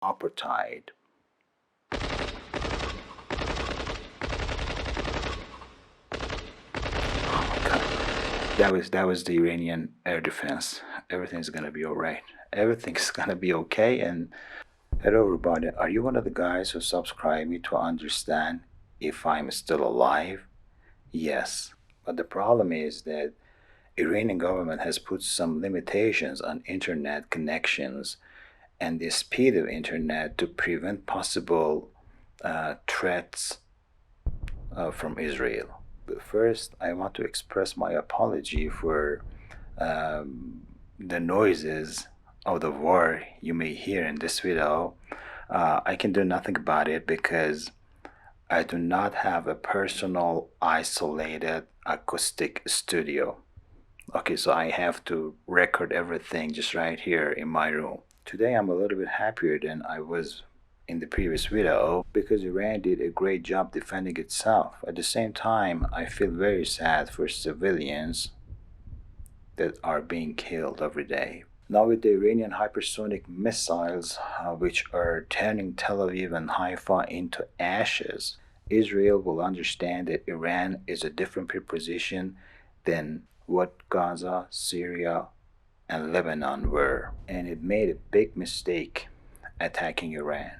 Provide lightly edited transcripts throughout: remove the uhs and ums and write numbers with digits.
apartheid. That was the Iranian air defense. Everything's gonna be all right. Everything's gonna be okay. And hello, everybody. Are you one of the guys who subscribe me to understand if I'm still alive? Yes. But the problem is that Iranian government has put some limitations on internet connections and the speed of internet to prevent possible threats from Israel. But first, I want to express my apology for the noises of the war you may hear in this video. I can do nothing about it because I do not have a personal isolated acoustic studio. Okay, so I have to record everything just right here in my room. Today I'm a little bit happier than I was in the previous video because Iran did a great job defending itself. At the same time, I feel very sad for civilians that are being killed every day. Now with the Iranian hypersonic missiles, which are turning Tel Aviv and Haifa into ashes, Israel will understand that Iran is a different preposition than what Gaza, Syria, and Lebanon were. And it made a big mistake attacking Iran.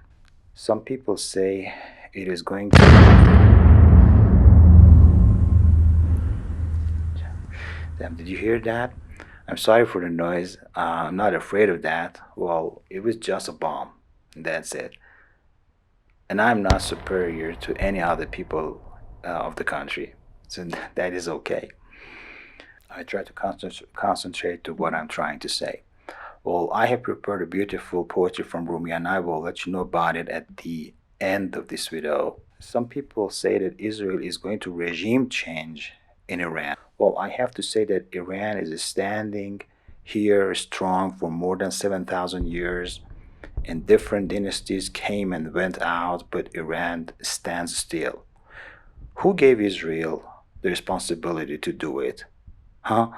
Some people say it is going to... Damn, did you hear that? I'm sorry for the noise. I'm not afraid of that. Well, it was just a bomb. That's it. And I'm not superior to any other people of the country. So that is okay. I try to concentrate to what I'm trying to say. Well, I have prepared a beautiful poetry from Rumi and I will let you know about it at the end of this video. Some people say that Israel is going to regime change in Iran. Well, I have to say that Iran is standing here strong for more than 7,000 years, and different dynasties came and went out, but Iran stands still. Who gave Israel the responsibility to do it? Huh?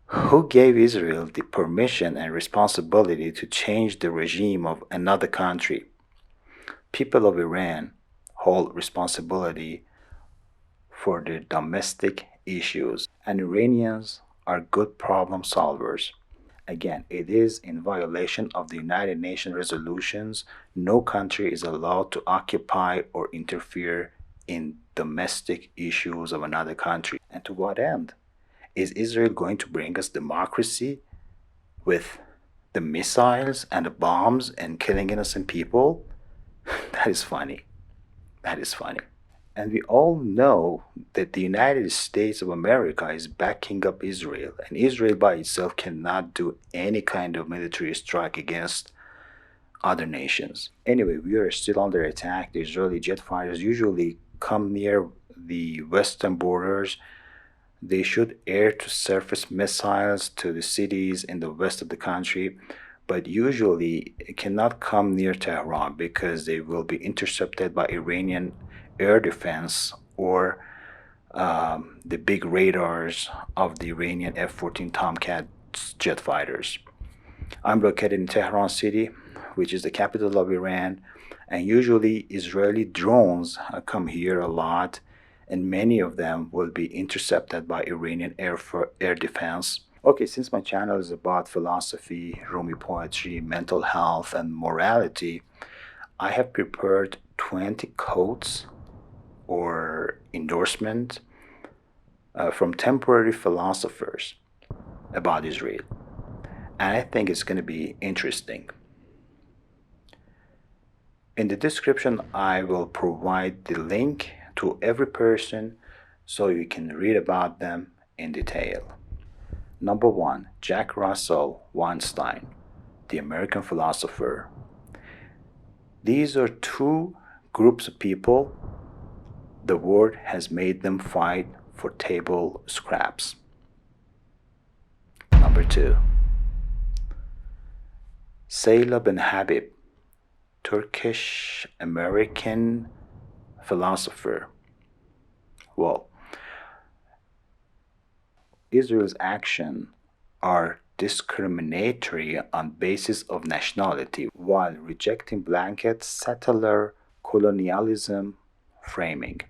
Who gave Israel the permission and responsibility to change the regime of another country? People of Iran hold responsibility for their domestic issues, and Iranians are good problem solvers. Again, it is in violation of the United Nations resolutions. No country is allowed to occupy or interfere in domestic issues of another country. And to what end? Is Israel going to bring us democracy with the missiles and the bombs and killing innocent people? That is funny. That is funny. And we all know that the United States of America is backing up Israel, and Israel by itself cannot do any kind of military strike against other nations. Anyway, we are still under attack. The Israeli jet fighters usually come near the western borders. They shoot air-to-surface missiles to the cities in the west of the country, but usually it cannot come near Tehran because they will be intercepted by Iranian air defense or the big radars of the Iranian F-14 Tomcat jet fighters. I'm located in Tehran city, which is the capital of Iran, and usually Israeli drones come here a lot, and many of them will be intercepted by Iranian air defense. Okay, since my channel is about philosophy, Rumi poetry, mental health, and morality, I have prepared 20 quotes or endorsement from temporary philosophers about Israel. And I think it's going to be interesting. In the description, I will provide the link to every person so you can read about them in detail. Number 1, Jack Russell Weinstein, the American philosopher. These are two groups of people. The war has made them fight for table scraps. Number 2, Seyla Benhabib, Turkish-American philosopher. Well, Israel's actions are discriminatory on basis of nationality while rejecting blanket settler colonialism framing.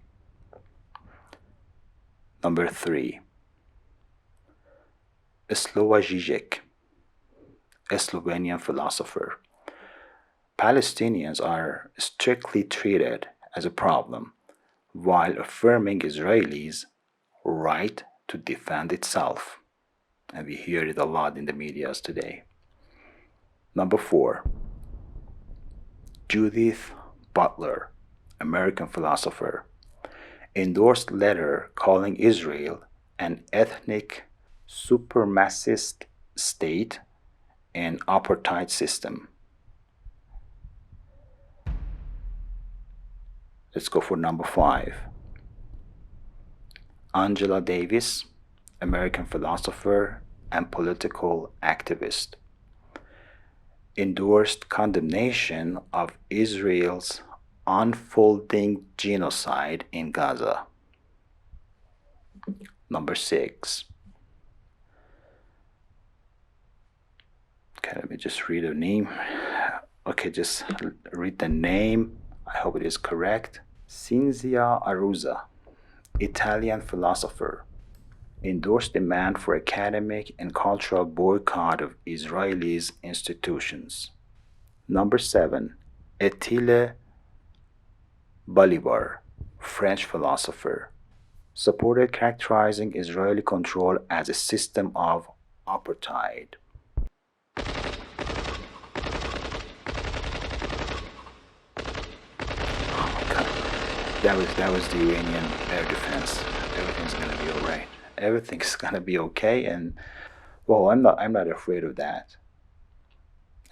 Number 3. Slavoj Žižek, a Slovenian philosopher. Palestinians are strictly treated as a problem while affirming Israelis' right to defend itself. And we hear it a lot in the medias today. Number 4. Judith Butler, American philosopher, endorsed letter calling Israel an ethnic supremacist state and apartheid system. Let's go for number 5. Angela Davis, American philosopher and political activist, endorsed condemnation of Israel's unfolding genocide in Gaza. Number 6. Okay, let me just read the name. Okay, just read the name. I hope it is correct. Cinzia Arruzza, Italian philosopher, endorsed demand for academic and cultural boycott of Israelis' institutions. Number 7. Étienne Balibar, French philosopher, supported characterizing Israeli control as a system of apartheid. That was the Iranian air defense. Everything's gonna be all right. Everything's gonna be okay, and well, I'm not afraid of that.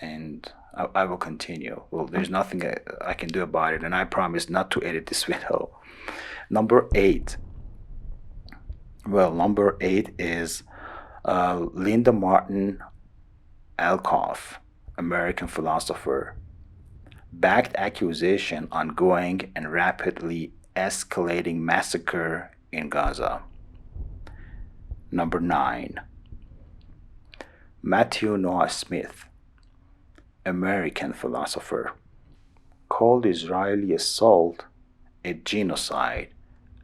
And I will continue. Well, there's nothing I can do about it, and I promise not to edit this video. Number 8. Well, number 8 is Linda Martin Alcoff, American philosopher, backed accusation ongoing and rapidly escalating massacre in Gaza. Number 9. Matthew Noah Smith, American philosopher, called Israeli assault a genocide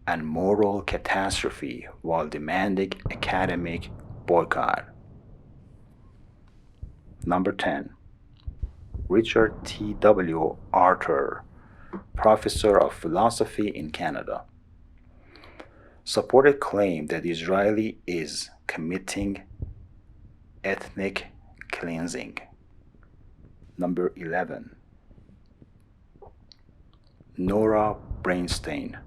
and moral catastrophe while demanding academic boycott. Number 10. Richard T.W. Arthur, professor of philosophy in Canada, supported claim that Israeli is committing ethnic cleansing. Number 11. Nora Berenstain,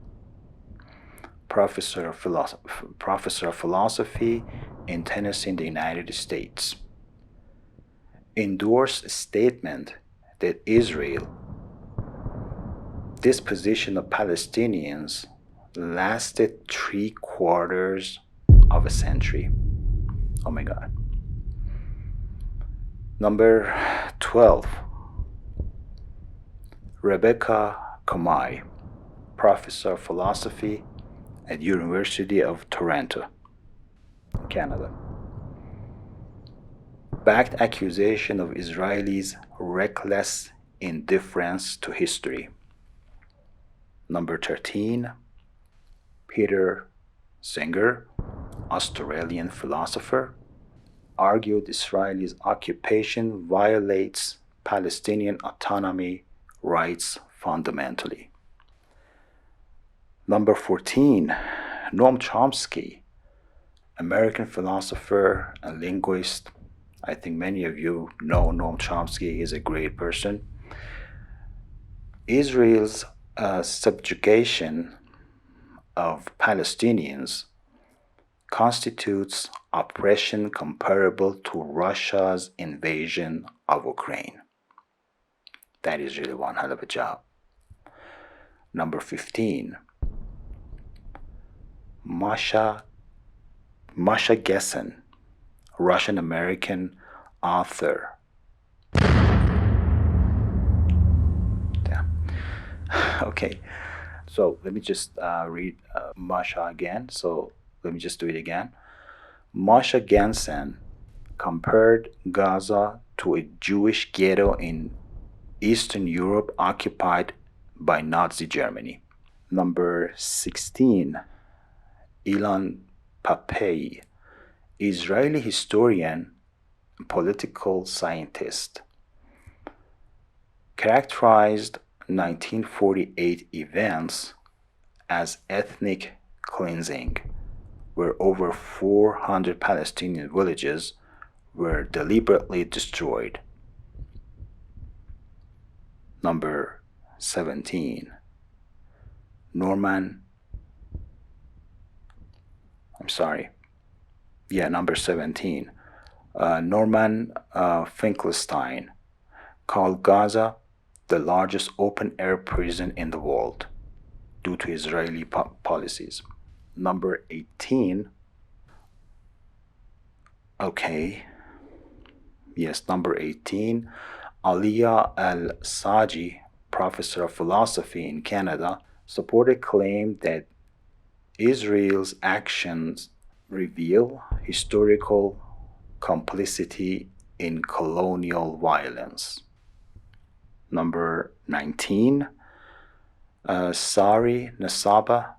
professor of philosophy in Tennessee in the United States, endorsed a statement that Israel disposition of Palestinians lasted 3/4 of a century. Oh my God. Number 12. Rebecca Comay, professor of philosophy at University of Toronto, Canada, backed accusation of Israelis' reckless indifference to history. Number 13. Peter Singer, Australian philosopher, argued Israel's occupation violates Palestinian autonomy rights fundamentally. Number 14. Noam Chomsky, American philosopher and linguist. I think many of you know Noam Chomsky. He is a great person. Israel's subjugation of Palestinians constitutes oppression comparable to Russia's invasion of Ukraine. That is really one hell of a job. Number 15. Masha Gessen, Russian-American author. Damn. Okay, so let me just read Masha again. So let me just do it again. Masha Gessen compared Gaza to a Jewish ghetto in Eastern Europe occupied by Nazi Germany. Number 16, Ilan Pappé, Israeli historian, political scientist, characterized 1948 events as ethnic cleansing, where over 400 Palestinian villages were deliberately destroyed. Number 17, number 17, Noam Finkelstein called Gaza the largest open-air prison in the world due to Israeli policies. Number 18, number 18, Alia Al-Saji, professor of philosophy in Canada, supported claim that Israel's actions reveal historical complicity in colonial violence. Number 19, Sari Nusseibeh,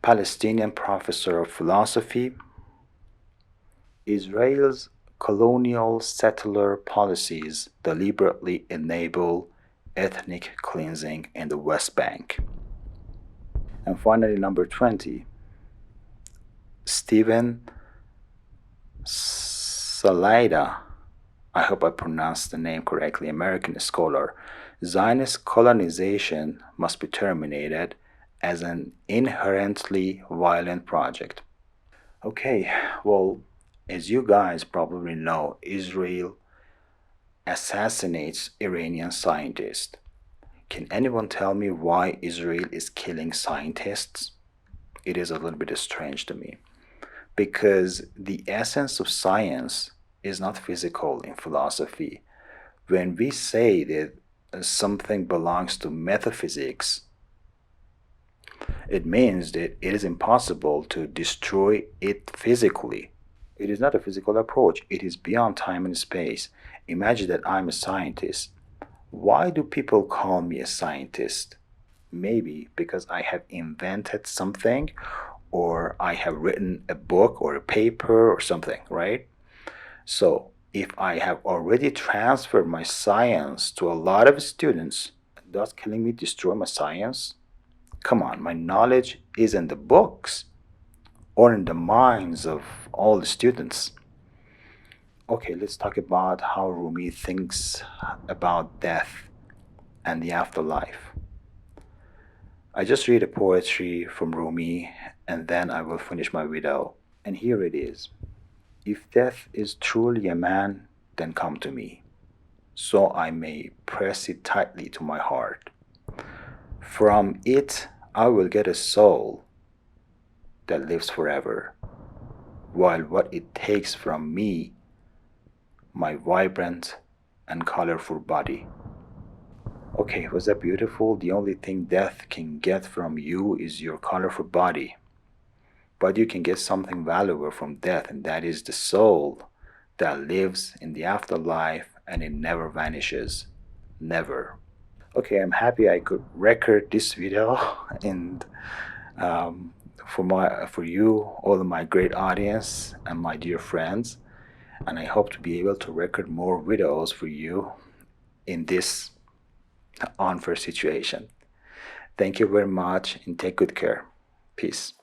Palestinian professor of philosophy. Israel's colonial settler policies deliberately enable ethnic cleansing in the West Bank. And finally, number 20, Stephen Salaita, I hope I pronounced the name correctly, American scholar. Zionist colonization must be terminated as an inherently violent project. Okay, well, as you guys probably know, Israel assassinates Iranian scientists. Can anyone tell me why Israel is killing scientists? It is a little bit strange to me. Because the essence of science is not physical in philosophy. When we say that something belongs to metaphysics, it means that it is impossible to destroy it physically. It is not a physical approach. It is beyond time and space. Imagine that I'm a scientist. Why do people call me a scientist? Maybe because I have invented something, or I have written a book or a paper or something, right? So if I have already transferred my science to a lot of students, does killing me destroy my science? Come on, my knowledge is in the books or in the minds of all the students. Okay, let's talk about how Rumi thinks about death and the afterlife. I just read a poetry from Rumi and then I will finish my video. And here it is. If death is truly a man, then come to me, so I may press it tightly to my heart. From it I will get a soul that lives forever, while what it takes from me, my vibrant and colorful body. Okay, was that beautiful? The only thing death can get from you is your colorful body. But you can get something valuable from death, and that is the soul that lives in the afterlife and it never vanishes. Never. Okay, I'm happy I could record this video and for you, all of my great audience and my dear friends. And I hope to be able to record more videos for you in this unfair situation. Thank you very much and take good care. Peace.